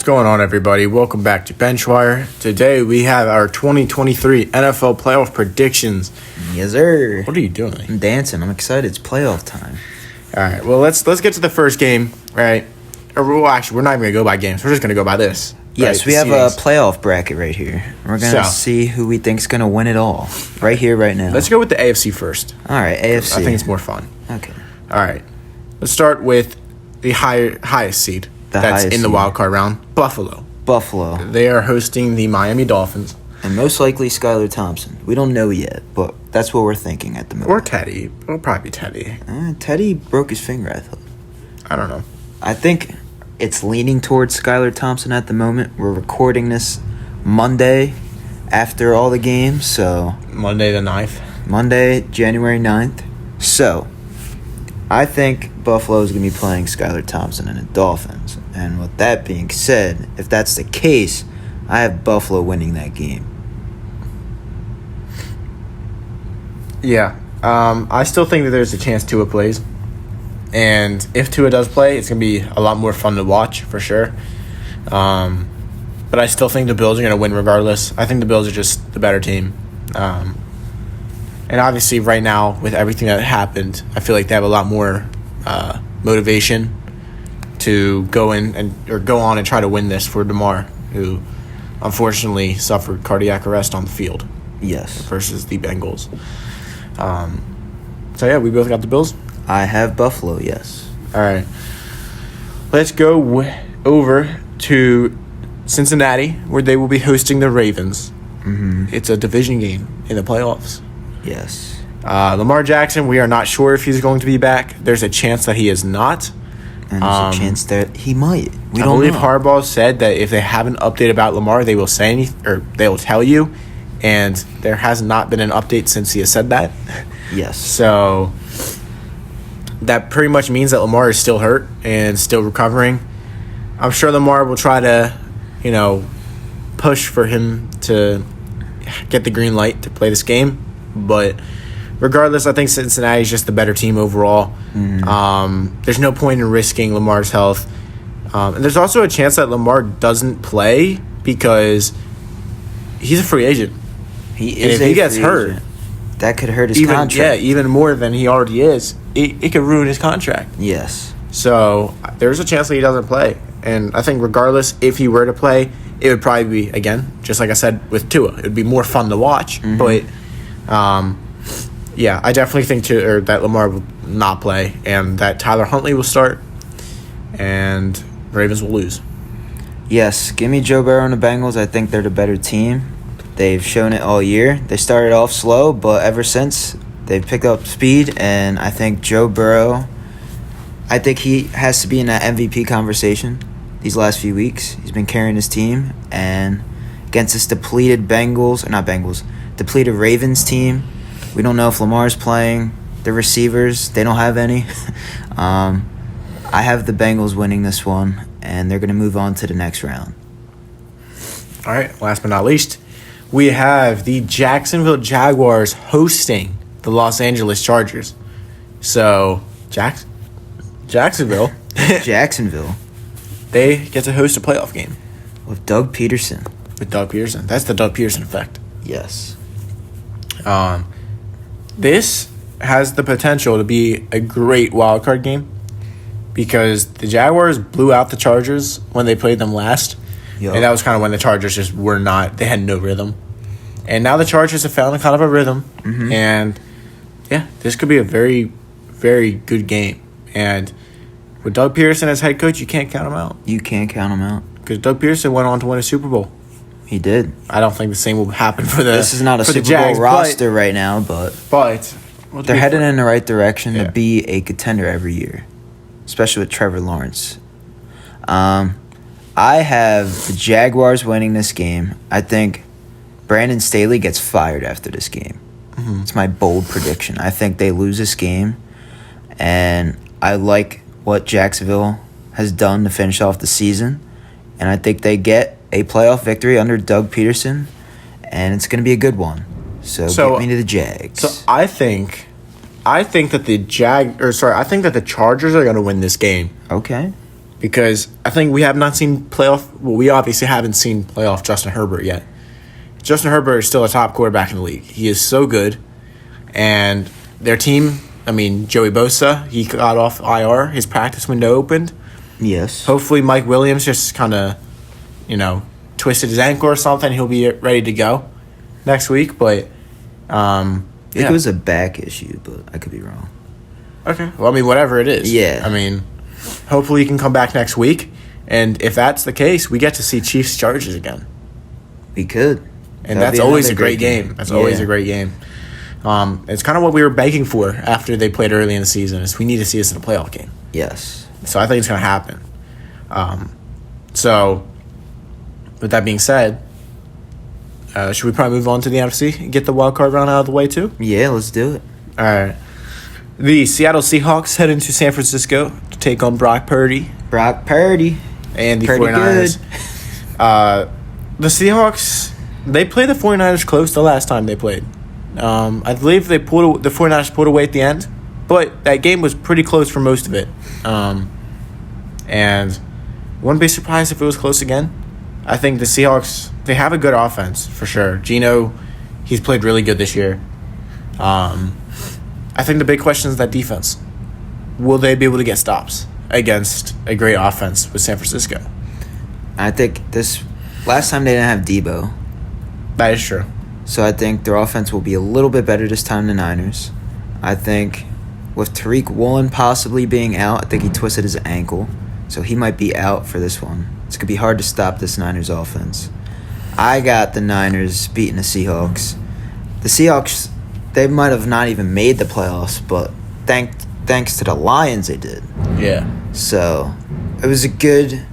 What's going on, everybody? Welcome back to Benchwire. Today we have our 2023 NFL playoff predictions. Yes, sir. What are you doing? I'm dancing. I'm excited. It's playoff time. All right. Well, let's get to the first game, right? Actually, we're not even gonna go by games. We're just gonna go by this. Yes, right? we have a playoff bracket right here. We're gonna see who we think's gonna win it all. Right here, right now. Let's go with the AFC first. All right, AFC. I think it's more fun. Okay. All right. Let's start with the highest seed. That's in the wild card round. Buffalo. They are hosting the Miami Dolphins. And most likely Skylar Thompson. We don't know yet, but that's what we're thinking at the moment. Or Teddy. It'll probably be Teddy. Teddy broke his finger, I thought. I don't know. I think it's leaning towards Skylar Thompson at the moment. We're recording this Monday after all the games, so... Monday the 9th. Monday, January 9th. So, I think Buffalo is going to be playing Skylar Thompson and the Dolphins. And with that being said, if that's the case, I have Buffalo winning that game. Yeah. I still think that there's a chance Tua plays. And if Tua does play, it's going to be a lot more fun to watch, for sure. But I still think the Bills are going to win regardless. I think the Bills are just the better team. And obviously right now, with everything that happened, I feel like they have a lot more motivation to go on and try to win this for DeMar, who unfortunately suffered cardiac arrest on the field. Yes. Versus the Bengals. So yeah, we both got the Bills. I have Buffalo, yes. All right. Let's go over to Cincinnati, where they will be hosting the Ravens. Mm-hmm. It's a division game in the playoffs. Yes. Lamar Jackson, we are not sure if he's going to be back. There's a chance that he is not. And there's a chance that he might. I believe Harbaugh said that if they have an update about Lamar, they will say anything, or they will tell you. And there has not been an update since he has said that. Yes. So that pretty much means that Lamar is still hurt and still recovering. I'm sure Lamar will try to, push for him to get the green light to play this game. But regardless, I think Cincinnati is just the better team overall. Mm-hmm. There's no point in risking Lamar's health. And there's also a chance that Lamar doesn't play because he's a free agent. If he gets hurt, that could hurt his contract. Yeah, even more than he already is. It could ruin his contract. Yes. So there's a chance that he doesn't play. And I think regardless, if he were to play, it would probably be, again, just like I said with Tua, it would be more fun to watch. Mm-hmm. But, yeah, I definitely think that Lamar will not play and that Tyler Huntley will start and Ravens will lose. Yes, give me Joe Burrow and the Bengals. I think they're the better team. They've shown it all year. They started off slow, but ever since, they've picked up speed. And I think Joe Burrow, I think he has to be in that MVP conversation these last few weeks. He's been carrying his team. And against this depleted depleted Ravens team, we don't know if Lamar's playing. The receivers, they don't have any. I have the Bengals winning this one, and they're going to move on to the next round. All right, last but not least, we have the Jacksonville Jaguars hosting the Los Angeles Chargers. So, Jacksonville. They get to host a playoff game. With Doug Peterson. That's the Doug Peterson effect. Yes. This has the potential to be a great wild card game because the Jaguars blew out the Chargers when they played them last. Yep. And that was kind of when the Chargers just they had no rhythm. And now the Chargers have found a kind of a rhythm. Mm-hmm. And, yeah, this could be a very, very good game. And with Doug Peterson as head coach, you can't count him out. You can't count him out. Because Doug Peterson went on to win a Super Bowl. He did. I don't think the same will happen for This is not a Super Bowl roster right now, but they're headed in the right direction to be a contender every year, especially with Trevor Lawrence. I have the Jaguars winning this game. I think Brandon Staley gets fired after this game. Mm-hmm. It's my bold prediction. I think they lose this game, and I like what Jacksonville has done to finish off the season, and I think they get a playoff victory under Doug Peterson, and it's going to be a good one. So get me to the Jags. So I think that the Chargers are going to win this game. Okay. because I think we have not seen playoff. Well, we obviously haven't seen playoff Justin Herbert yet. Justin Herbert is still a top quarterback in the league. He is so good, and their team. I mean, Joey Bosa, he got off IR. His practice window opened. Yes. Hopefully, Mike Williams just kind of, twisted his ankle or something. He'll be ready to go next week. But, I think it was a back issue, but I could be wrong. Okay. Well, I mean, whatever it is. Yeah. I mean, hopefully he can come back next week. And if that's the case, we get to see Chiefs Chargers again. We could. And that's always a great game. That's always a great game. It's kind of what we were begging for after they played early in the season. Is we need to see us in a playoff game. Yes. So I think it's going to happen. So, with that being said, should we probably move on to the NFC and get the wild card round out of the way too? Yeah, let's do it. All right. The Seattle Seahawks head into San Francisco to take on Brock Purdy. And the 49ers. The Seahawks, they played the 49ers close the last time they played. I believe the 49ers pulled away at the end, but that game was pretty close for most of it. And wouldn't be surprised if it was close again. I think the Seahawks, they have a good offense for sure. Geno, he's played really good this year. I think the big question is that defense. Will they be able to get stops against a great offense with San Francisco? I think this last time they didn't have Debo. That is true. So I think their offense will be a little bit better this time than the Niners. I think with Tariq Woolen possibly being out, I think he twisted his ankle. So he might be out for this one. It's going to be hard to stop this Niners offense. I got the Niners beating the Seahawks. The Seahawks, they might have not even made the playoffs, but thanks to the Lions, they did. Yeah. So it was a good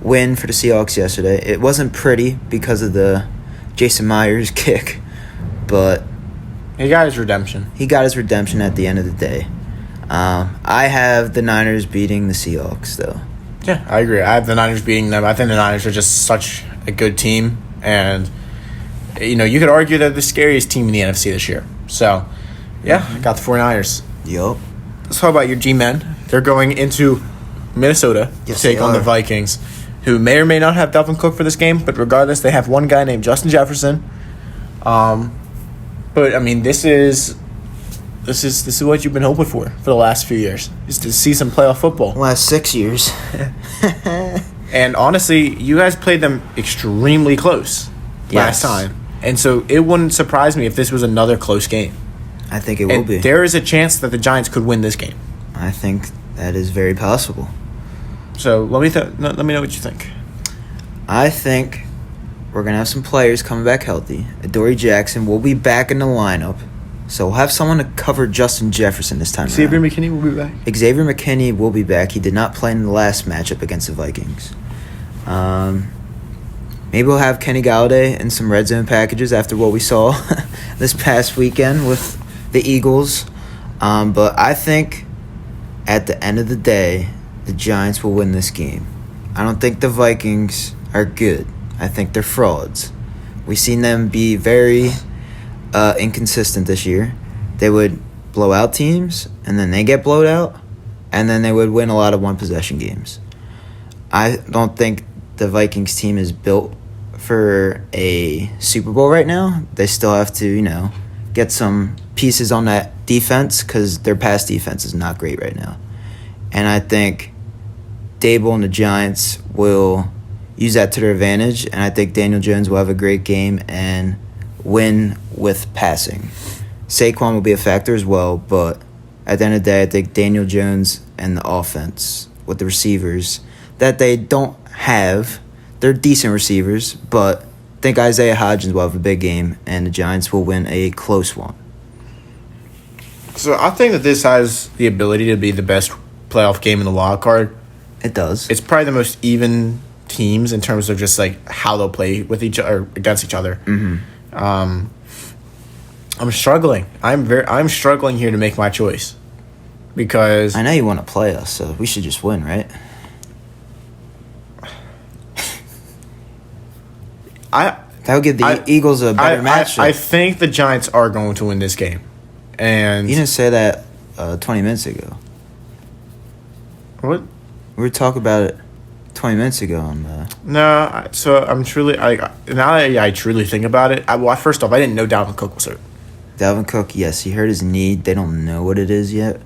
win for the Seahawks yesterday. It wasn't pretty because of the Jason Myers kick, but he got his redemption. He got his redemption at the end of the day. I have the Niners beating the Seahawks, though. Yeah, I agree. I have the Niners beating them. I think the Niners are just such a good team, and you could argue they're the scariest team in the NFC this year. So, yeah, I got the 49ers. Yup. Let's talk about your G-men. They're going into Minnesota to take on the Vikings, who may or may not have Dalvin Cook for this game, but regardless, they have one guy named Justin Jefferson. But I mean, this is what you've been hoping for the last few years, is to see some playoff football. Last 6 years. And honestly, you guys played them extremely close last time. And so it wouldn't surprise me if this was another close game. I think it will be. There is a chance that the Giants could win this game. I think that is very possible. So let me know what you think. I think we're going to have some players coming back healthy. Adoree Jackson will be back in the lineup. So we'll have someone to cover Justin Jefferson this time Xavier McKinney will be back. Xavier McKinney will be back. He did not play in the last matchup against the Vikings. Maybe we'll have Kenny Galladay in some red zone packages after what we saw this past weekend with the Eagles. But I think at the end of the day, the Giants will win this game. I don't think the Vikings are good. I think they're frauds. We've seen them be very inconsistent this year. They would blow out teams, and then they get blowed out, and then they would win a lot of one-possession games. I don't think the Vikings team is built for a Super Bowl right now. They still have to, get some pieces on that defense because their pass defense is not great right now. And I think Dable and the Giants will use that to their advantage, and I think Daniel Jones will have a great game and win with passing. Saquon will be a factor as well, but at the end of the day, I think Daniel Jones and the offense with the receivers that they don't have, they're decent receivers, but I think Isaiah Hodgins will have a big game, and the Giants will win a close one. So I think that this has the ability to be the best playoff game in the wild card. It does. It's probably the most even teams in terms of just like how they'll play with each other against each other. Mm-hmm. I'm struggling. I'm struggling here to make my choice because I know you want to play us, so we should just win, right? That would give the Eagles a better matchup. I think the Giants are going to win this game, and you didn't say that 20 minutes ago. What? We were talking about it 20 minutes ago. No, so I'm truly... now that I truly think about it, first off, I didn't know Dalvin Cook was hurt. Dalvin Cook, yes, he hurt his knee. They don't know what it is yet.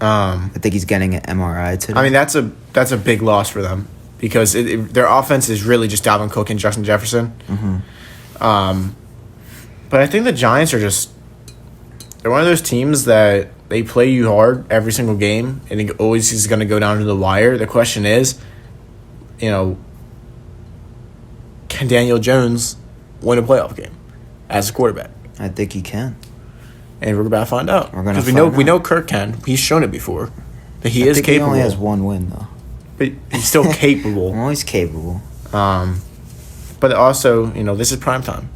I think he's getting an MRI today. I mean, that's a big loss for them because their offense is really just Dalvin Cook and Justin Jefferson. Mm-hmm. But I think the Giants are they're one of those teams that they play you hard every single game, and it always is going to go down to the wire. The question is, can Daniel Jones win a playoff game as a quarterback? I think he can. And we're about to find out. Because we know Kirk can. He's shown it before. That he is capable. He only has one win, though. But he's still capable. Well, he's capable. But also, this is prime time.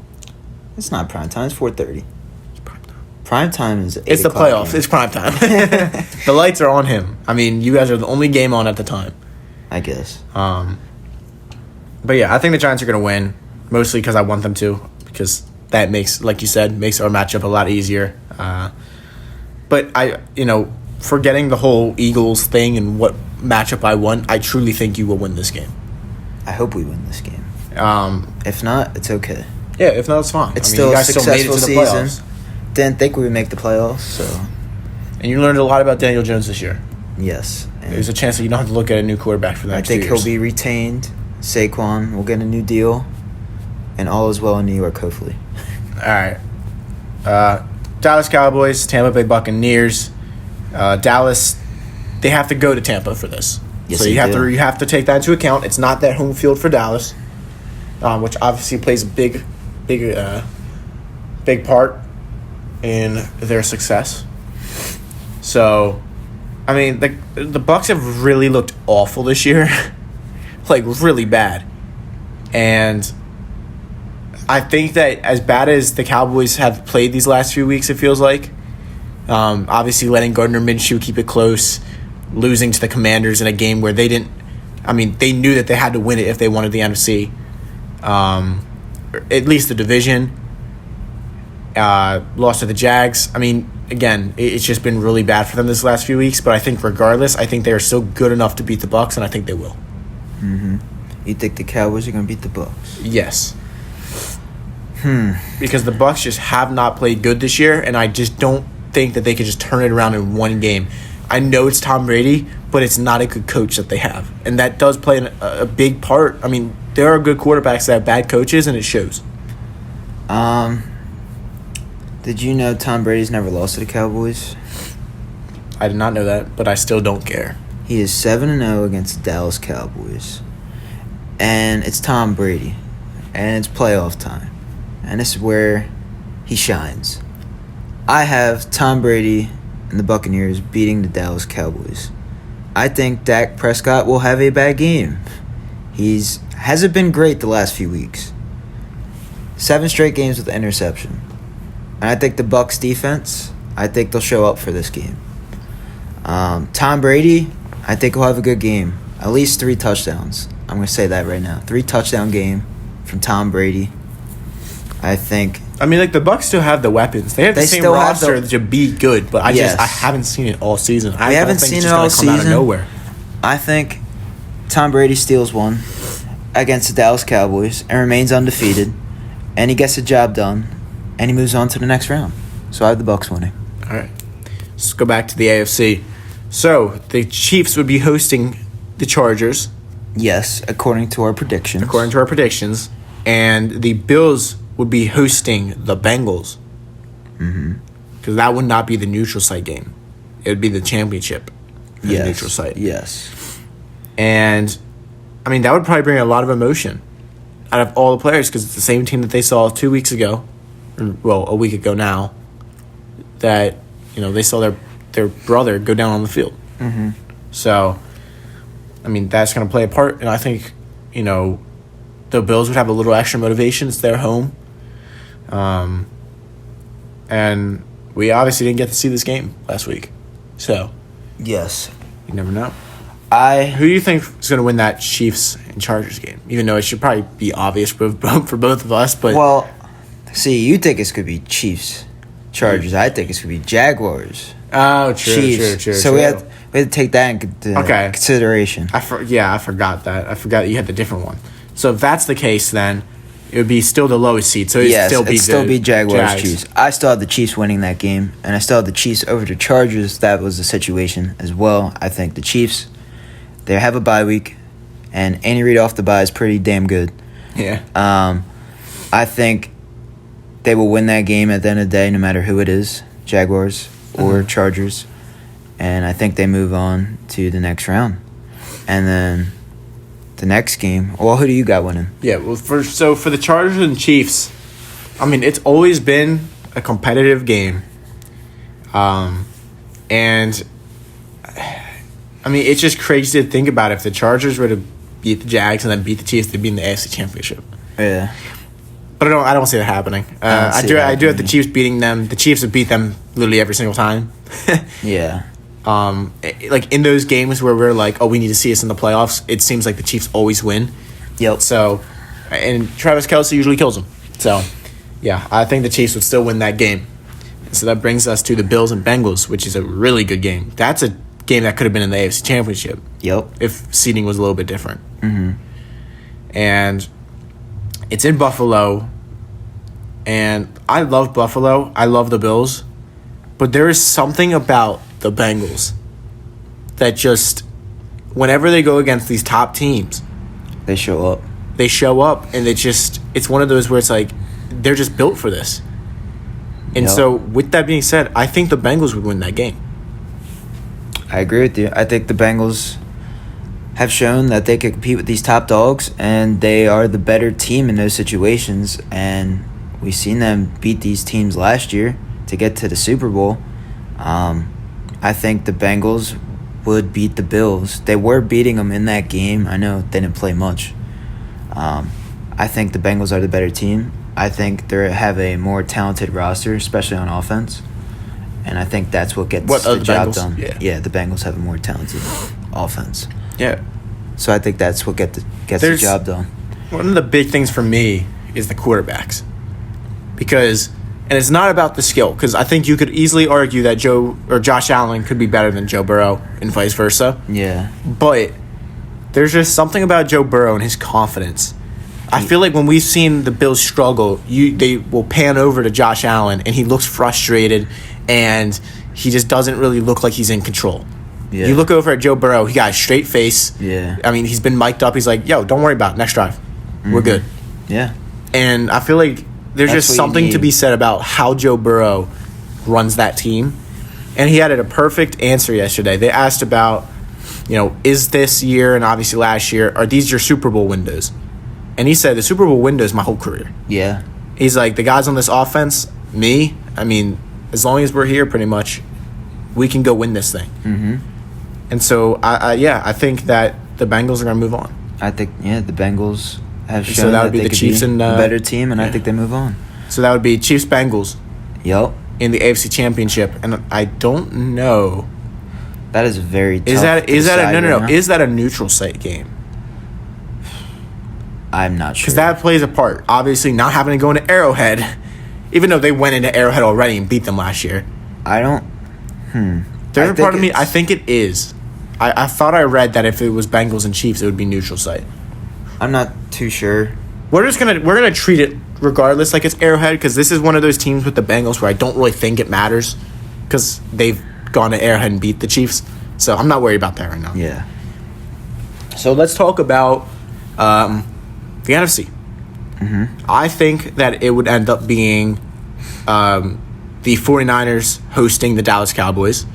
It's not prime time. It's 4:30. It's prime time. Prime time is 8 It's the playoffs. Game. It's prime time. The lights are on him. I mean, you guys are the only game on at the time. I guess. But yeah, I think the Giants are going to win, mostly because I want them to, because that makes, like you said, makes our matchup a lot easier. But forgetting the whole Eagles thing and what matchup I want, I truly think you will win this game. I hope we win this game. If not, it's okay. Yeah, if not, it's fine. It's still a successful season. Didn't think we would make the playoffs, so. And you learned a lot about Daniel Jones this year. Yes. There's a chance that you don't have to look at a new quarterback for the next 2 years. I think he'll be retained. Saquon will get a new deal. And all is well in New York, hopefully. All right. Dallas Cowboys, Tampa Bay Buccaneers. Dallas, they have to go to Tampa for this. Yes, so you have to take that into account. It's not that home field for Dallas, which obviously plays a big part in their success. So, I mean, the Bucs have really looked awful this year, like really bad, and I think that as bad as the Cowboys have played these last few weeks, it feels like, obviously letting Gardner Minshew keep it close, losing to the Commanders in a game where they knew that they had to win it if they wanted the NFC, at least the division. Lost to the Jags. I mean, again, it's just been really bad for them this last few weeks, but I think regardless, I think they are still good enough to beat the Bucs, and I think they will. Mm-hmm. You think the Cowboys are going to beat the Bucs? Yes. Because the Bucs just have not played good this year, and I just don't think that they could just turn it around in one game. I know it's Tom Brady, but it's not a good coach that they have, and that does play a big part. I mean, there are good quarterbacks that have bad coaches, and it shows. Did you know Tom Brady's never lost to the Cowboys? I did not know that, but I still don't care. He is 7-0 against the Dallas Cowboys. And it's Tom Brady. And it's playoff time. And this is where he shines. I have Tom Brady and the Buccaneers beating the Dallas Cowboys. I think Dak Prescott will have a bad game. Hasn't been great the last few weeks. 7 straight games with interception. And I think the Bucs defense, I think they'll show up for this game. Tom Brady, I think he'll have a good game. At least 3 touchdowns. I'm going to say that right now. 3 touchdown game from Tom Brady. I think. I mean, the Bucs still have the weapons. They have the same roster to be good, but I haven't seen it all season. I haven't seen it all season. Out of nowhere. I think Tom Brady steals one against the Dallas Cowboys and remains undefeated, and he gets the job done. And he moves on to the next round. So I have the Bucs winning. All right. Let's go back to the AFC. So the Chiefs would be hosting the Chargers. Yes, according to our predictions. And the Bills would be hosting the Bengals. Mm-hmm. Because that would not be the neutral site game. It would be the championship. The neutral site. Yes. And, I mean, that would probably bring a lot of emotion out of all the players because it's the same team that they saw 2 weeks ago. Well, a week ago now, that they saw their brother go down on the field. Mm-hmm. So, I mean, that's going to play a part, and I think the Bills would have a little extra motivation. It's their home, and we obviously didn't get to see this game last week. So, yes, you never know. Who do you think is going to win that Chiefs and Chargers game? Even though it should probably be obvious for both of us, but see, you think it's going to be Chiefs, Chargers. I think it's going to be Jaguars, Oh, true. So we had to take that into consideration. I forgot that. I forgot that you had the different one. So if that's the case, then it would be still the lowest seed. So it'd still be Jaguars Chiefs. I still have the Chiefs winning that game, and I still have the Chiefs over the Chargers. That was the situation as well. I think the Chiefs, they have a bye week, and Andy Reid off the bye is pretty damn good. Yeah. I think they will win that game at the end of the day, no matter who it is, Jaguars or Chargers. And I think they move on to the next round. And then the next game, well, who do you got winning? Yeah, well, for the Chargers and Chiefs, I mean, it's always been a competitive game. And, I mean, it's just crazy to think about if the Chargers were to beat the Jags and then beat the Chiefs, they'd be in the AFC Championship. Yeah. But I don't see that happening. I do have the Chiefs beating them. The Chiefs have beat them literally every single time. Yeah. Like in those games where we're like, oh, we need to see us in the playoffs, it seems like the Chiefs always win. Yep. So, and Travis Kelce usually kills them. So, yeah, I think the Chiefs would still win that game. So that brings us to the Bills and Bengals, which is a really good game. That's a game that could have been in the AFC Championship. Yep. If seeding was a little bit different. Mm-hmm. And it's in Buffalo. And I love Buffalo. I love the Bills. But there is something about the Bengals that just, whenever they go against these top teams, they show up. And it's one of those where it's like, they're just built for this. And so, with that being said, I think the Bengals would win that game. I agree with you. I think the Bengals have shown that they can compete with these top dogs, and they are the better team in those situations. And we've seen them beat these teams last year to get to the Super Bowl. I think the Bengals would beat the Bills. They were beating them in that game. I know they didn't play much. I think the Bengals are the better team. I think they have a more talented roster, especially on offense. And I think that's what gets the job done. Yeah, the Bengals have a more talented offense. Yeah. So I think that's what gets the job done. One of the big things for me is the quarterbacks. And it's not about the skill, because I think you could easily argue that Josh Allen could be better than Joe Burrow and vice versa. Yeah. But there's just something about Joe Burrow and his confidence. I feel like when we've seen the Bills struggle, they will pan over to Josh Allen, and he looks frustrated, and he just doesn't really look like he's in control. Yeah. You look over at Joe Burrow, he got a straight face. Yeah. I mean, he's been mic'd up. He's like, yo, don't worry about it. Next drive. We're good. Yeah. And I feel like there's just something to be said about how Joe Burrow runs that team. And he had a perfect answer yesterday. They asked about, is this year and obviously last year, are these your Super Bowl windows? And he said, the Super Bowl window is my whole career. Yeah. He's like, the guys on this offense, me, I mean, as long as we're here pretty much, we can go win this thing. Mm-hmm. And so, I think that the Bengals are going to move on. I think, the Bengals have shown that they could be a better team, and I think they move on. So that would be Chiefs-Bengals. Yep. In the AFC Championship. And I don't know. That is very tough. Is that a neutral site game? I'm not sure. Because that plays a part. Obviously, not having to go into Arrowhead, even though they went into Arrowhead already and beat them last year. I don't. There's a part of me, I think it is. I thought I read that if it was Bengals and Chiefs, it would be neutral site. I'm not too sure. We're gonna treat it regardless like it's Arrowhead, because this is one of those teams with the Bengals where I don't really think it matters, because they've gone to Arrowhead and beat the Chiefs. So I'm not worried about that right now. Yeah. So let's talk about the NFC. Mm-hmm. I think that it would end up being the 49ers hosting the Dallas Cowboys.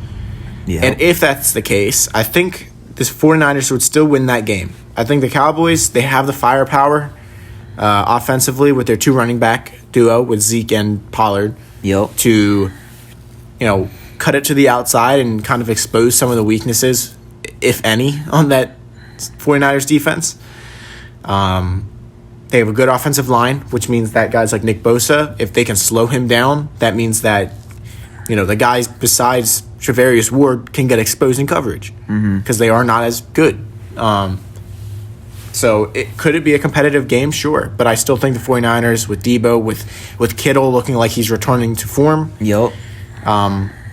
Yeah. And if that's the case, I think the 49ers would still win that game. I think the Cowboys, they have the firepower offensively with their two running back duo with Zeke and Pollard. Yep. To, cut it to the outside and kind of expose some of the weaknesses, if any, on that 49ers defense. They have a good offensive line, which means that guys like Nick Bosa, if they can slow him down, that means that, the guys besides Trevarius Ward can get exposed in coverage because they are not as good. So could it be a competitive game? Sure. But I still think the 49ers with Debo, with Kittle looking like he's returning to form. Yep.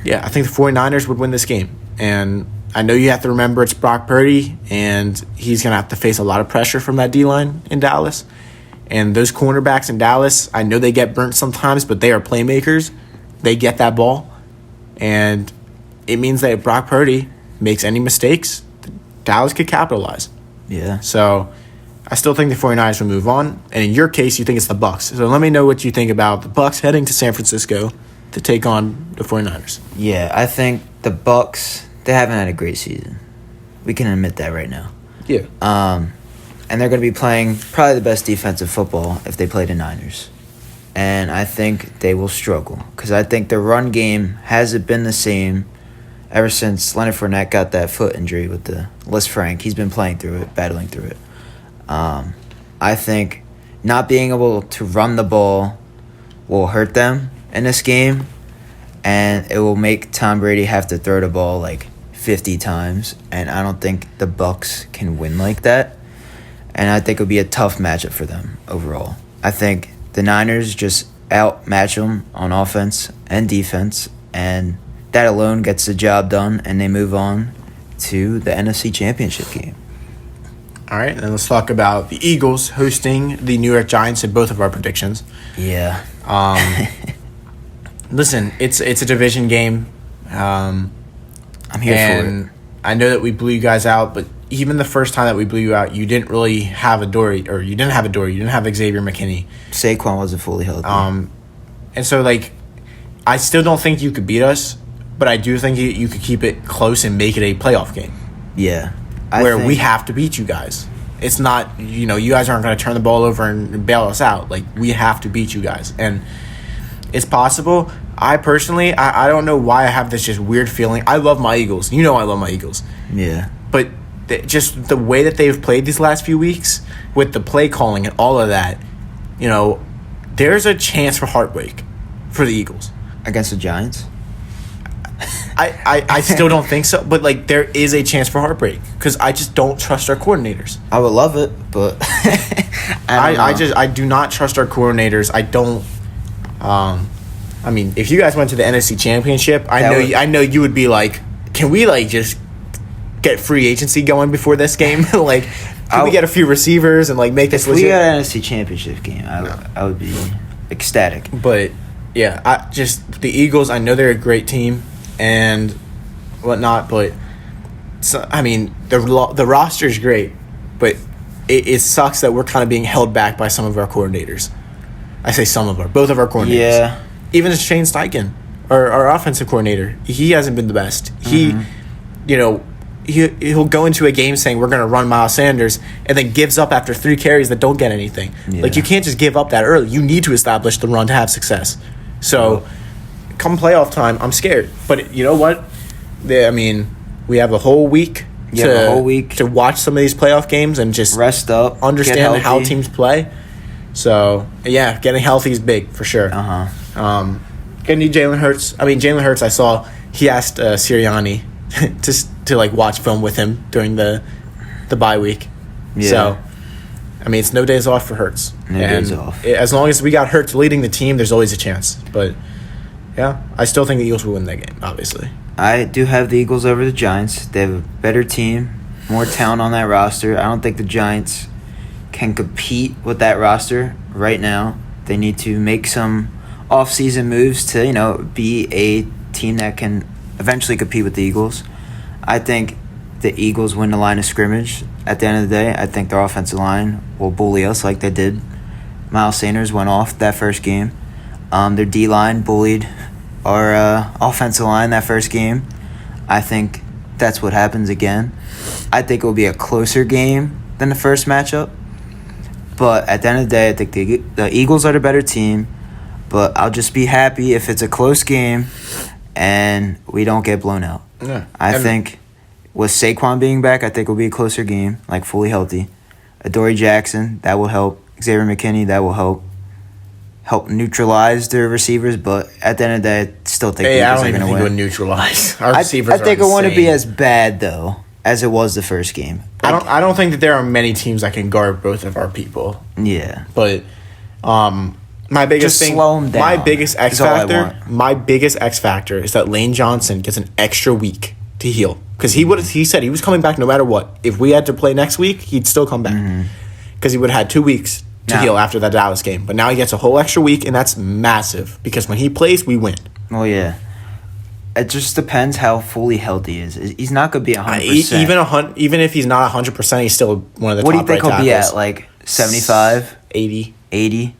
Yeah, I think the 49ers would win this game. And I know you have to remember it's Brock Purdy, and he's going to have to face a lot of pressure from that D-line in Dallas. And those cornerbacks in Dallas, I know they get burnt sometimes, but they are playmakers. They get that ball. And it means that if Brock Purdy makes any mistakes, Dallas could capitalize. Yeah. So I still think the 49ers will move on. And in your case, you think it's the Bucs. So let me know what you think about the Bucs heading to San Francisco to take on the 49ers. Yeah, I think the Bucs, they haven't had a great season. We can admit that right now. Yeah. And they're going to be playing probably the best defensive football if they play the Niners. And I think they will struggle because I think the run game hasn't been the same ever since Leonard Fournette got that foot injury with the Les Frank. He's been playing through it, battling through it. I think not being able to run the ball will hurt them in this game, and it will make Tom Brady have to throw the ball like 50 times, and I don't think the Bucs can win like that. And I think it'll be a tough matchup for them overall. I think the Niners just outmatch them on offense and defense, and that alone gets the job done, and they move on to the NFC Championship game. All right, and let's talk about the Eagles hosting the New York Giants in both of our predictions. Yeah. Listen, it's a division game. I'm here for it. I know that we blew you guys out, but even the first time that we blew you out, you didn't really have a Dory, or you didn't have Xavier McKinney. Saquon wasn't fully healthy. And so, like, I still don't think you could beat us, but I do think you could keep it close and make it a playoff game. Yeah. Where we have to beat you guys. It's not, you guys aren't going to turn the ball over and bail us out. Like, we have to beat you guys. And it's possible. I personally, I don't know why I have this just weird feeling. I love my Eagles. You know I love my Eagles. Yeah. But just the way that they've played these last few weeks with the play calling and all of that, there's a chance for heartbreak for the Eagles. Against the Giants? I still don't think so, but like there is a chance for heartbreak because I just don't trust our coordinators. I would love it, but I do not trust our coordinators. I don't. I mean, if you guys went to the NFC Championship, I know you would be like, can we like just get free agency going before this game? Like, can we get a few receivers and like make this legit? If we got an NFC Championship game, I would be ecstatic. But yeah, the Eagles. I know they're a great team and whatnot, but I mean the roster is great, but it sucks that we're kind of being held back by some of our coordinators. I say both of our coordinators. Yeah. Even Shane Steichen, our offensive coordinator, he hasn't been the best. He'll go into a game saying we're going to run Miles Sanders and then gives up after 3 carries that don't get anything. Yeah. Like, you can't just give up that early. You need to establish the run to have success. So, come playoff time, I'm scared. But you know what? We have a whole week to watch some of these playoff games and just rest up, understand how teams play. So, yeah, getting healthy is big for sure. Getting Jalen Hurts. Jalen Hurts, I saw he asked Sirianni to like watch film with him during the bye week. Yeah. So, it's no days off for Hurts. No days off. As long as we got Hurts leading the team, there's always a chance. But, yeah, I still think the Eagles will win that game, obviously. I do have the Eagles over the Giants. They have a better team, more talent on that roster. I don't think the Giants can compete with that roster right now. They need to make some off-season moves to, be a team that can eventually compete with the Eagles. I think the Eagles win the line of scrimmage. At the end of the day, I think their offensive line will bully us like they did. Miles Sanders went off that first game. Their D-line bullied our offensive line that first game. I think that's what happens again. I think it will be a closer game than the first matchup. But at the end of the day, I think the Eagles are the better team. But I'll just be happy if it's a close game and we don't get blown out. Yeah. I think with Saquon being back, I think it'll be a closer game, like fully healthy. Adoree Jackson, that will help. Xavier McKinney, that will help neutralize their receivers. But at the end of the day, I still think the Eagles are going to win. I don't even think it would neutralize. Our receivers I think it won't be as bad, though, as it was the first game. I don't think that there are many teams that can guard both of our people. Yeah. But My biggest Just slow him down. My biggest X factor is that Lane Johnson gets an extra week to heal. Because he said he was coming back no matter what. If we had to play next week, he'd still come back. Because he would have had 2 weeks to heal after that Dallas game. But now he gets a whole extra week, and that's massive. Because when he plays, we win. Oh, yeah. It just depends how fully healthy he is. He's not going to be 100%. Even if he's not 100%, he's still one of the top right tackles. What do you think he'll be at? Like 75? 80? 80?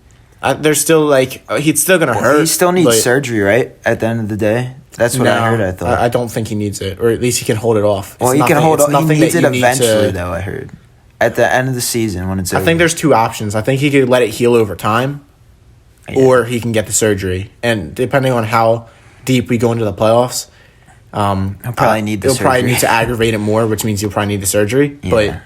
There's still, he's still going to hurt. He still needs surgery, right? At the end of the day? That's what I heard, I thought. I don't think he needs it. Or at least he can hold it off. Well, he can hold it off. He needs it eventually, though, I heard. At the end of the season when it's over. I think there's 2 options. I think he could let it heal over time. Yeah. Or he can get the surgery. And depending on how deep we go into the playoffs, he'll probably need the surgery. He'll probably need to aggravate it more, which means he'll probably need the surgery. Yeah. But,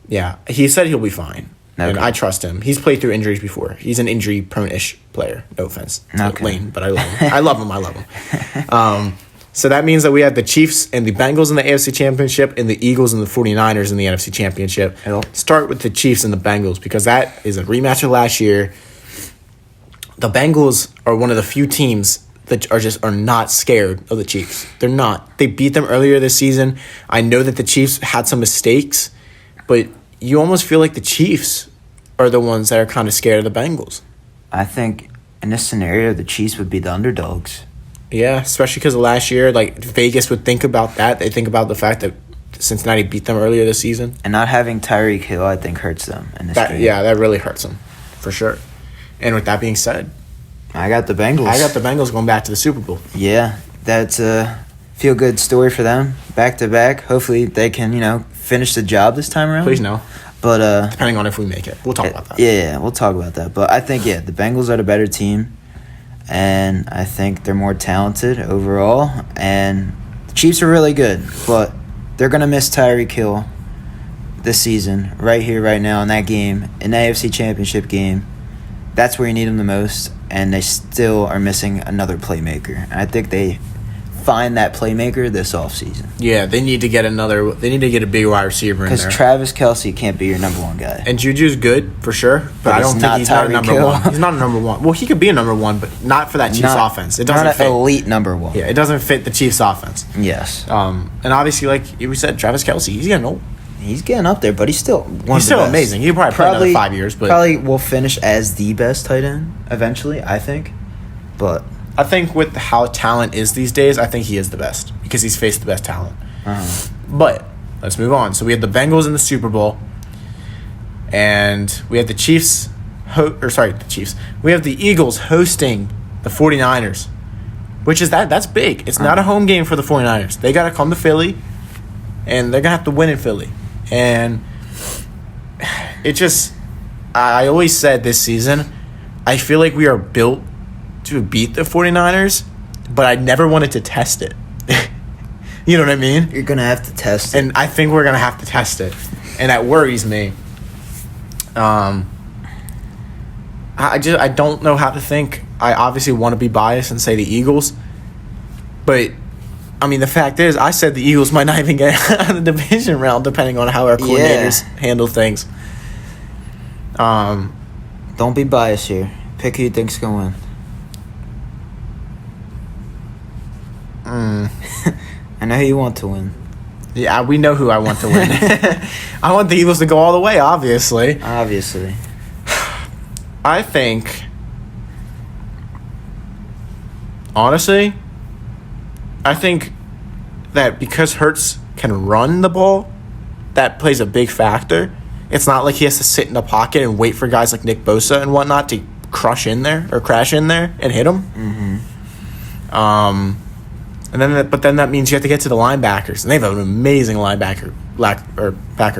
yeah, he said he'll be fine. Okay. And I trust him. He's played through injuries before. He's an injury-prone-ish player. No offense. Lane, but I love him. I love him. So that means that we have the Chiefs and the Bengals in the AFC Championship and the Eagles and the 49ers in the NFC Championship. Start with the Chiefs and the Bengals because that is a rematch of last year. The Bengals are one of the few teams that are not scared of the Chiefs. They're not. They beat them earlier this season. I know that the Chiefs had some mistakes, but you almost feel like the Chiefs are the ones that are kind of scared of the Bengals. I think in this scenario, the Chiefs would be the underdogs. Yeah, especially because of last year. Vegas would think about that. They think about the fact that Cincinnati beat them earlier this season. And not having Tyreek Hill, I think, hurts them in this game. Yeah, that really hurts them, for sure. And with that being said, I got the Bengals. I got the Bengals going back to the Super Bowl. Yeah, that's a feel-good story for them, back-to-back. Hopefully they can, finish the job this time around. Please no. But depending on if we make it. We'll talk about that. Yeah, we'll talk about that. But I think, the Bengals are the better team. And I think they're more talented overall. And the Chiefs are really good. But they're going to miss Tyreek Hill this season, right here, right now, in that game, in the AFC Championship game. That's where you need them the most. And they still are missing another playmaker. And I think they find that playmaker this offseason. Yeah, they need to get a big wide receiver in there. Because Travis Kelce can't be your number one guy. And Juju's good, for sure. But I don't think he's not a number one. He's not a number one. Well, he could be a number one, but not for that Chiefs offense. It doesn't fit. Not an elite number one. Yeah, it doesn't fit the Chiefs offense. Yes. And obviously, like we said, Travis Kelce, he's getting old. He's getting up there, but he's still amazing. He'll probably play another 5 years. But probably will finish as the best tight end eventually, I think. But I think with how talent is these days, I think he is the best because he's faced the best talent. But let's move on. So we had the Bengals in the Super Bowl, and we had the Chiefs. We have the Eagles hosting the 49ers, which is that's big. It's not a home game for the 49ers. They got to come to Philly, and they're gonna have to win in Philly. And it just, I always said this season, I feel like we are built to beat the 49ers, but I never wanted to test it. You know what I mean? You're going to have to test it. And I think we're going to have to test it. And that worries me. I don't know how to think. I obviously want to be biased and say the Eagles. But, I mean, the fact is, I said the Eagles might not even get out of the division round depending on how our coordinators handle things. Don't be biased here. Pick who you think's going to win. I know who you want to win. Yeah, we know who I want to win. I want the Eagles to go all the way, obviously. I think, honestly, that because Hurts can run the ball, that plays a big factor. It's not like he has to sit in the pocket and wait for guys like Nick Bosa and whatnot to crash in there and hit him. But then that means you have to get to the linebackers, and they have an amazing backer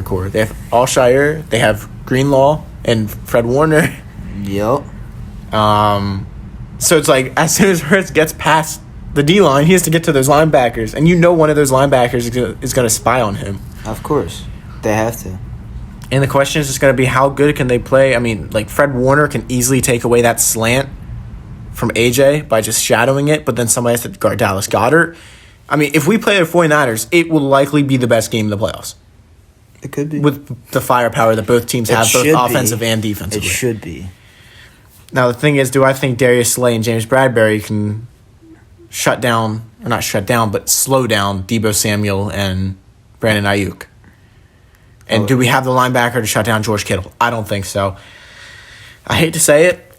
core. They have Alshire, they have Greenlaw, and Fred Warner. Yep. So it's like as soon as Hurts gets past the D-line, he has to get to those linebackers, and one of those linebackers is going to spy on him. Of course, they have to. And the question is just going to be how good can they play? I mean, like Fred Warner can easily take away that slant from AJ by just shadowing it, but then somebody has to guard Dallas Goedert. I mean, if we play the 49ers, it will likely be the best game in the playoffs. It could be. With the firepower that both teams have, both offensive and defensive. It should be. Now, the thing is, do I think Darius Slay and James Bradbury can slow down Deebo Samuel and Brandon Ayuk? And do we have the linebacker to shut down George Kittle? I don't think so. I hate to say it.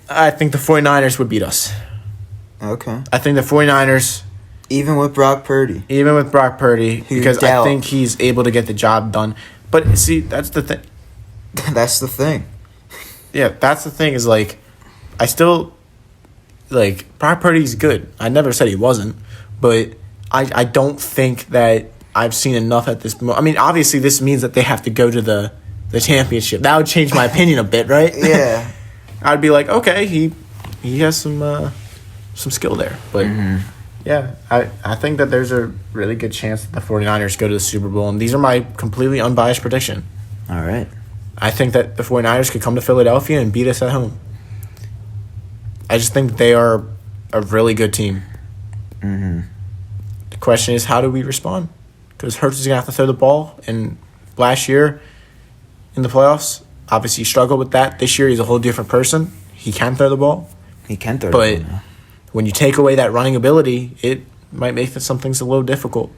I think the 49ers would beat us. Okay. I think the 49ers... Even with Brock Purdy. Because I think he's able to get the job done. But, see, that's the thing. That's the thing. Yeah, that's the thing is, like, I still... Like, Brock Purdy's good. I never said he wasn't. But I don't think that I've seen enough at this moment. I mean, obviously, this means that they have to go to the championship. That would change my opinion a bit, right? Yeah. I'd be like, okay, he has some skill there. But... Mm-hmm. Yeah, I think that there's a really good chance that the 49ers go to the Super Bowl, and these are my completely unbiased prediction. All right. I think that the 49ers could come to Philadelphia and beat us at home. I just think they are a really good team. Mm-hmm. The question is, how do we respond? Because Hurts is going to have to throw the ball, and last year in the playoffs, obviously he struggled with that. This year he's a whole different person. He can throw the ball. He can throw the ball now. When you take away that running ability, it might make some things a little difficult.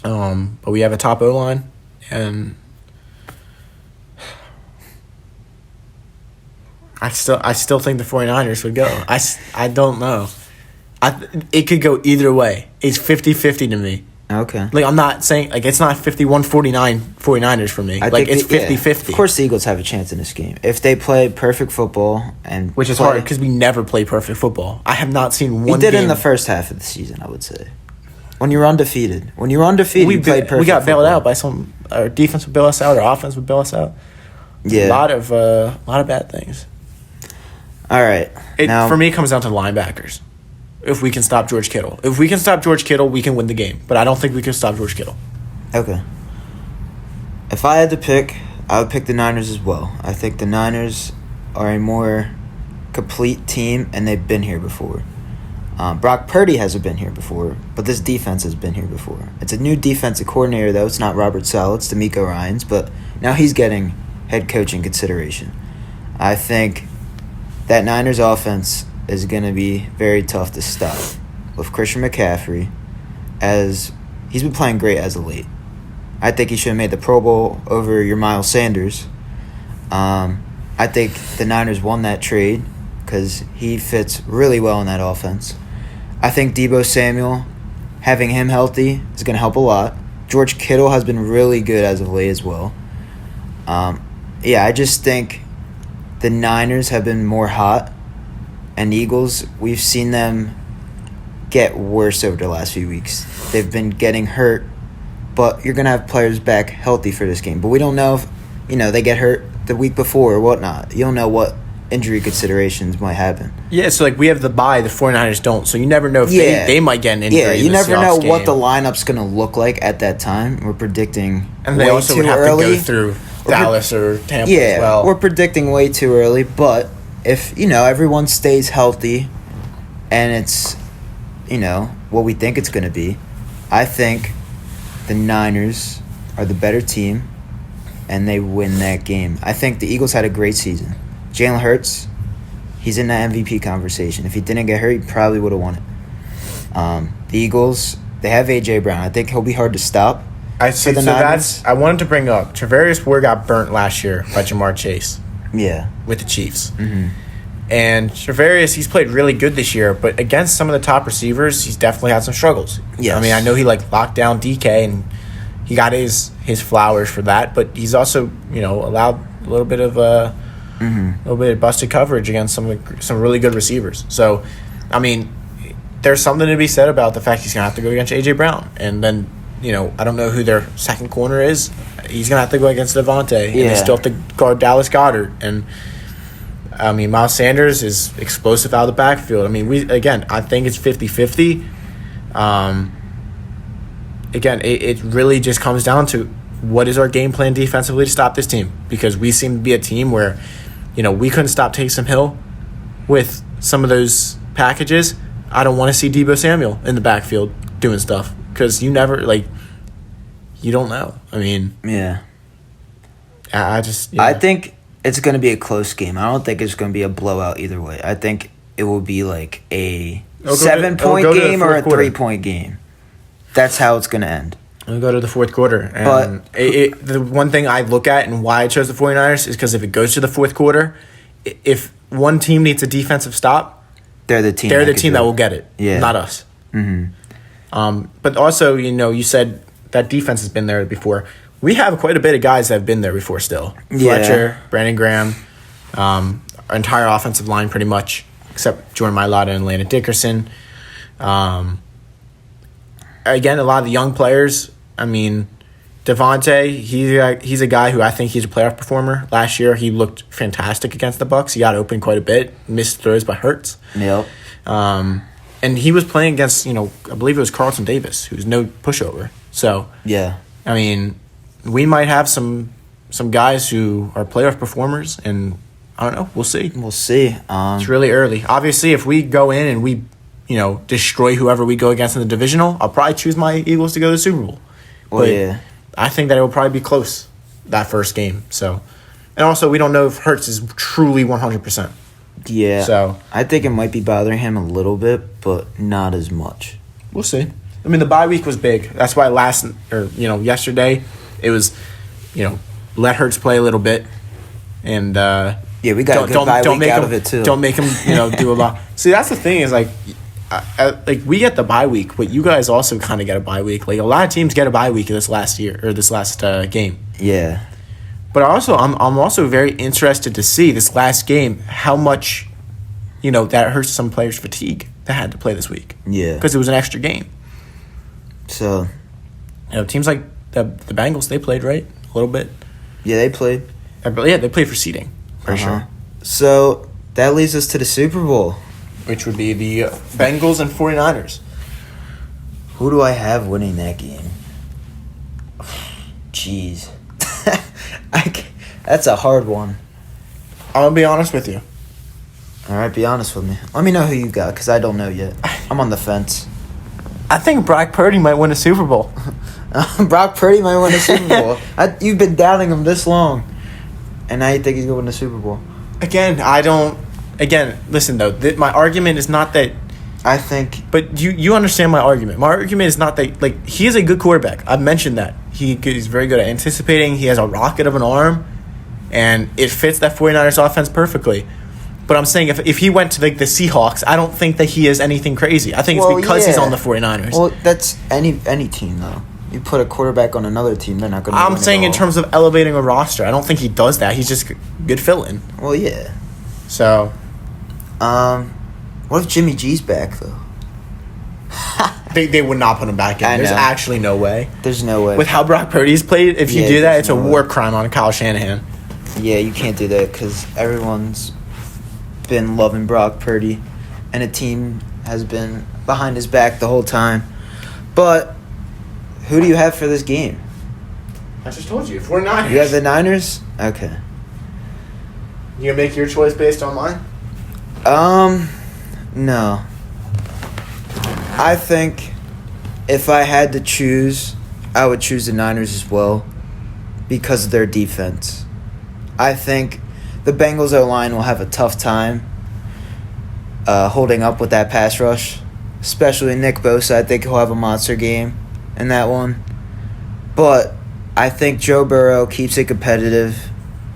But we have a top O-line, and I still think the 49ers would go. I don't know. It could go either way. It's 50-50 to me. Okay. Like, I'm not saying, like, it's not 51-49 49ers for me. Like, it's 50-50. Yeah. Of course the Eagles have a chance in this game. If they play perfect football and which is hard because we never play perfect football. I have not seen one game. We did game. In the first half of the season, I would say. When you're undefeated. We played perfect We got bailed football. out by our defense would bail us out, our offense would bail us out. Yeah. A lot of bad things. All right. For me, it comes down to linebackers. If we can stop George Kittle. If we can stop George Kittle, we can win the game. But I don't think we can stop George Kittle. Okay. If I had to pick, I would pick the Niners as well. I think the Niners are a more complete team, and they've been here before. Brock Purdy hasn't been here before, but this defense has been here before. It's a new defensive coordinator, though. It's not Robert Saleh. It's DeMeco Ryans, but now he's getting head coaching consideration. I think that Niners offense is going to be very tough to stop with Christian McCaffrey, as he's been playing great as of late. I think he should have made the Pro Bowl over your Miles Sanders. I think the Niners won that trade because he fits really well in that offense. I think Deebo Samuel, having him healthy, is going to help a lot. George Kittle has been really good as of late as well. I just think the Niners have been more hot. And Eagles, we've seen them get worse over the last few weeks. They've been getting hurt, but you're going to have players back healthy for this game. But we don't know if, they get hurt the week before or whatnot. You don't know what injury considerations might happen. Yeah, so, we have the bye, the 49ers don't. So you never know if they might get an injury. Yeah, you in the never know Seahawks what game. the lineup's going to look like at that time. We're predicting and they way also too would have early. to go through Dallas or Tampa as well. We're predicting way too early, but if, everyone stays healthy and it's, what we think it's going to be, I think the Niners are the better team and they win that game. I think the Eagles had a great season. Jalen Hurts, he's in the MVP conversation. If he didn't get hurt, he probably would have won it. The Eagles, they have A.J. Brown. I think he'll be hard to stop. I wanted to bring up, Travarius Ward got burnt last year by Jamar Chase. Yeah. With the Chiefs. Mm-hmm. And Travarius, he's played really good this year, but against some of the top receivers, he's definitely had some struggles. Yes. I mean, I know he locked down DK and he got his flowers for that, but he's also, allowed a little bit of busted coverage against some really good receivers. So, I mean, there's something to be said about the fact he's gonna have to go against AJ Brown, and then I don't know who their second corner is. He's going to have to go against Devontae. And they still have to guard Dallas Goedert. And, I mean, Miles Sanders is explosive out of the backfield. I mean, I think it's 50-50. It really just comes down to what is our game plan defensively to stop this team. Because we seem to be a team where, we couldn't stop Taysom Hill with some of those packages. I don't want to see Deebo Samuel in the backfield doing stuff. Because you never, you don't know. I mean... Yeah. I just... I think it's going to be a close game. I don't think it's going to be a blowout either way. I think it will be like a 7-point game or a 3-point game. That's how it's going to end. We'll go to the fourth quarter. And but the one thing I look at and why I chose the 49ers is because if it goes to the fourth quarter, if one team needs a defensive stop, they're the team that will get it, not us. Mm-hmm. But also, you said that defense has been there before. We have quite a bit of guys that have been there before still. Fletcher, Brandon Graham, our entire offensive line pretty much, except Jordan Mailata and Landon Dickerson. Again, a lot of the young players. I mean, Devontae, he's a guy who I think he's a playoff performer. Last year, he looked fantastic against the Bucs. He got open quite a bit, missed throws by Hurts. Yep. And he was playing against, I believe it was Carlton Davis, who's no pushover. So, yeah. I mean, we might have some guys who are playoff performers, and I don't know. We'll see. We'll see. It's really early. Obviously, if we go in and we, destroy whoever we go against in the divisional, I'll probably choose my Eagles to go to the Super Bowl. Well, yeah. I think that it will probably be close, that first game. So, and also, we don't know if Hurts is truly 100%. Yeah. So I think it might be bothering him a little bit, but not as much. We'll see. I mean, the bye week was big. That's why yesterday, it was, let Hurts play a little bit, and we got a good bye week out of it too. Don't make him do a lot. See, that's the thing is we get the bye week, but you guys also kind of get a bye week. Like a lot of teams get a bye week this last game. Yeah. But I'm also very interested to see this last game how much, that hurts some players' fatigue that had to play this week. Yeah. Because it was an extra game. So, teams like the Bengals, they played, right? A little bit. Yeah, they played. Yeah, they played for seeding, for sure. So, that leads us to the Super Bowl. Which would be the Bengals and 49ers. Who do I have winning that game? Jeez. That's a hard one. I'm going to be honest with you. All right, be honest with me. Let me know who you got, because I don't know yet. I'm on the fence. I think Brock Purdy might win a Super Bowl. Brock Purdy might win a Super Bowl. You've been doubting him this long, and now you think he's going to win the Super Bowl. Again, listen, though. My argument is not that... I think... But you understand my argument. My argument is not that... he is a good quarterback. I've mentioned that. He's very good at anticipating. He has a rocket of an arm, and it fits that 49ers offense perfectly. But I'm saying if he went to the Seahawks, I don't think that he is anything crazy. I think it's because he's on the 49ers. Well, that's any team, though. You put a quarterback on another team, they're not going to win. I'm saying in terms of elevating a roster. I don't think he does that. He's just good fill-in. Well, yeah. So... what if Jimmy G's back, though? They would not put him back in. There's actually no way. There's no way. With how Brock Purdy's played, if you do that, it's a war crime on Kyle Shanahan. Yeah, you can't do that because everyone's been loving Brock Purdy, and a team has been behind his back the whole time. But who do you have for this game? I just told you. 49ers. You have the Niners? Okay. You gonna make your choice based on mine? No. I think if I had to choose, I would choose the Niners as well because of their defense. I think the Bengals O-line will have a tough time holding up with that pass rush, especially Nick Bosa. I think he'll have a monster game in that one. But I think Joe Burrow keeps it competitive,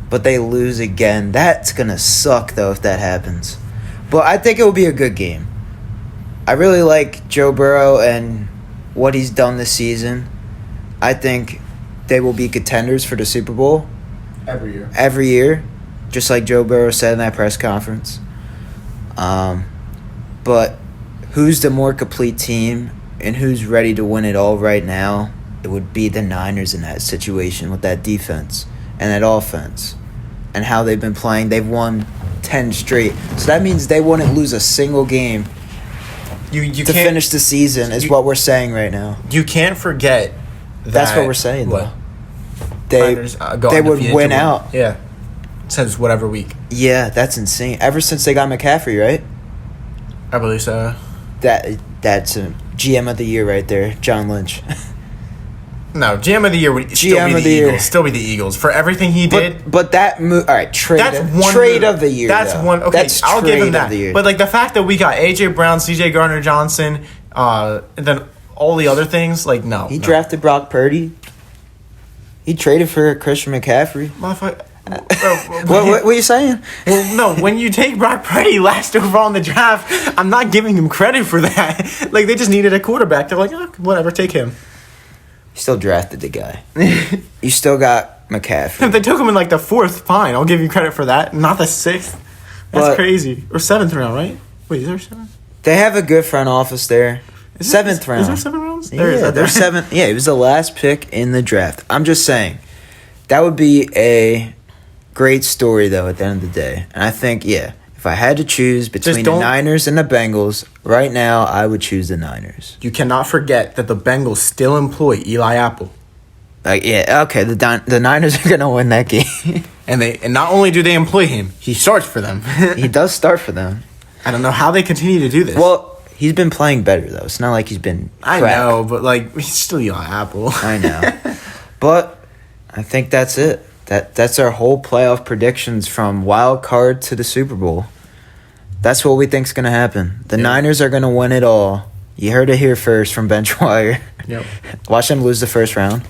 but they lose again. That's going to suck, though, if that happens. But I think it will be a good game. I really like Joe Burrow and what he's done this season. I think they will be contenders for the Super Bowl. Every year. Just like Joe Burrow said in that press conference. But who's the more complete team and who's ready to win it all right now? It would be the Niners in that situation with that defense and that offense and how they've been playing. They've won 10 straight. So that means they wouldn't lose a single game to finish the season is what we're saying right now. You can't forget that. That's what we're saying, though. They would win out. Yeah. Since whatever week. Yeah, that's insane. Ever since they got McCaffrey, right? I believe so. That's a GM of the year right there, John Lynch. No, GM of the year would still be the Eagles. Still be the Eagles for everything he did. But that move, all right, trade of the year. That's one. Okay, I'll give him that. But like the fact that we got AJ Brown, CJ Gardner-Johnson, and then all the other things, like no. He drafted Brock Purdy. He traded for Christian McCaffrey. What are you saying? Well, no, when you take Brock Purdy last overall in the draft, I'm not giving him credit for that. Like, they just needed a quarterback. They're like, oh, whatever, take him. You still drafted the guy. You still got McCaffrey. If they took him in, like, the 4th, fine. I'll give you credit for that. Not the 6th. That's crazy. Or 7th round, right? Wait, is there 7th? They have a good front office there. 7th round. Is there 7 rounds? There's 7. Yeah, it was the last pick in the draft. I'm just saying, that would be a great story, though, at the end of the day. And I think, if I had to choose between the Niners and the Bengals, right now, I would choose the Niners. You cannot forget that the Bengals still employ Eli Apple. The Niners are going to win that game. and not only do they employ him, he starts for them. He does start for them. I don't know how they continue to do this. Well, he's been playing better, though. It's not like he's been crap. I know, but, like, he's still Eli Apple. I know. But I think that's it. That's our whole playoff predictions from wild card to the Super Bowl. That's what we think's going to happen. The Niners are going to win it all. You heard it here first from Benchwire. Yep. Watch them lose the first round.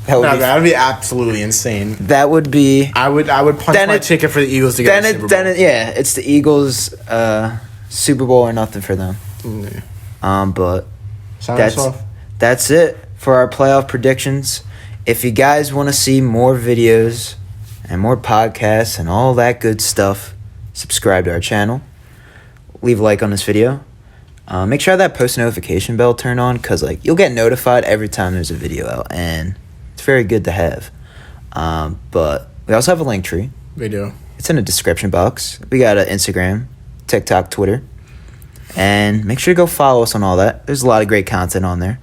That would be absolutely insane. That would be. I would punch my ticket for the Eagles to get the Super Bowl. It's the Eagles' Super Bowl or nothing for them. But that's it for our playoff predictions. If you guys want to see more videos and more podcasts and all that good stuff, subscribe to our channel. Leave a like on this video. Make sure that post notification bell turned on because you'll get notified every time there's a video out, and it's very good to have. But we also have a link tree. We do. It's in the description box. We got an Instagram, TikTok, Twitter. And make sure to go follow us on all that. There's a lot of great content on there.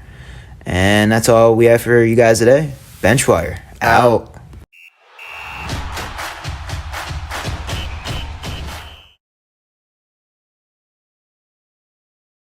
And that's all we have for you guys today. Benchwire out.